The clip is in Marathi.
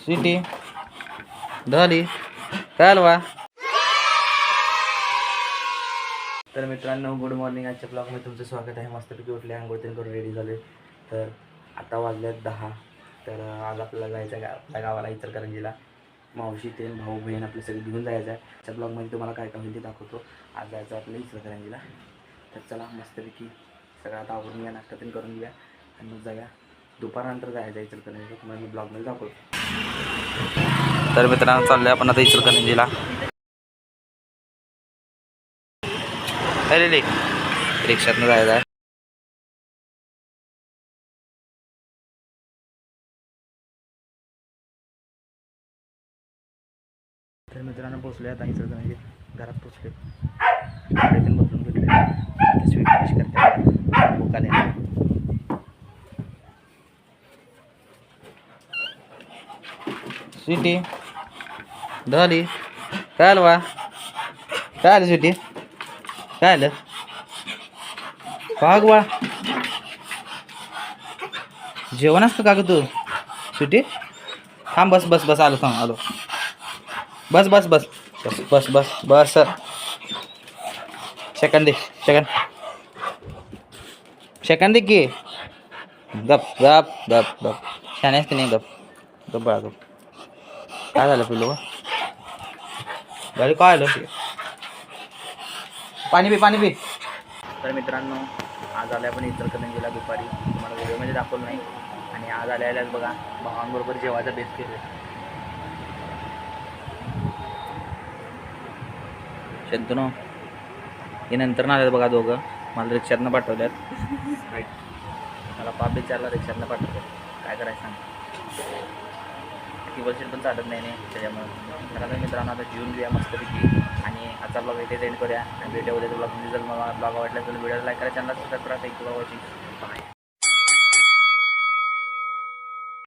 सिटी झाली काय हलवा. तर मित्रांनो गुड मॉर्निंग. आजच्या ब्लॉगमध्ये तुमचं स्वागत आहे. मस्तपैकी उठले, आंघोळ तीन करून रेडी झाले. तर आता वाजल्यात 10. तर आज आपल्याला जायचं आहे आपल्या गावाला इचलकरंजीला. मावशी ते भाऊ बहीण आपले सगळे घेऊन जायचं आहे. आजच्या ब्लॉगमध्ये तुम्हाला काय काय होईल ते दाखवतो. आज जायचं आपल्या इचलकरंजीला. तर चला मस्तपैकी सगळं आता आवरून घ्या, नाश्ता तीन करून घ्या आणि मग जाऊया. दुपारनंतर जायचं इचलकरंजीला, तुम्हाला मी ब्लॉगमध्ये दाखवतो. तर मित्रांनो चाललं आहे आपण आता इचलकरंजीला. अरे रिक्षातनं जायचं आहे. तर मित्रांनो पोचले आता इचलकरंजी. घरात पोचले, बसून घेतले. स्वीट डिश करते भूकाले. स्वीटी झाली काय हलवा. काय आलं स्वीटी काय आलं पागवा. जेवण असतं का ग तू स्वीटी. थांब बस बस बस आलो थांब आलो. बस बस बस बस बस बस बस. सेकंड दे सेकंड सेकंड दे की. गप गप गप गप छान आहेस की नाही. गप गप बाळा गप. काय झालं पिलो गाडी काय आलं. पाणी पी पाणी पी. तर मित्रांनो आज आल्या आपण इचलकरंजीला दुपारी. तुम्हाला व्हिडिओमध्ये दाखवलं नाही. आणि आज आल्यालाच बघा भावांबरोबर जेवायचा बेस केलं. शंतनू हे नंतर ना आल्यात बघा दोघं. मला रिक्षातनं पाठवल्यात. मला पाप विचारला रिक्षातनं पाठवल्यात. काय करायचं सांग. टीबलशीट पण चालत नाही त्याच्यामुळे. तर मित्रांनो आता जेवून घेऊया मस्तपैकी आणि आजचा ब्लॉग इथे एंड करूया. आणि व्हिडिओ उद्याचा ब्लॉग जर मला ब्लॉग आवडला तर व्हिडिओला लाईक करा, चॅनलला सबस्क्राईब करा. Thank you for watching. बाय.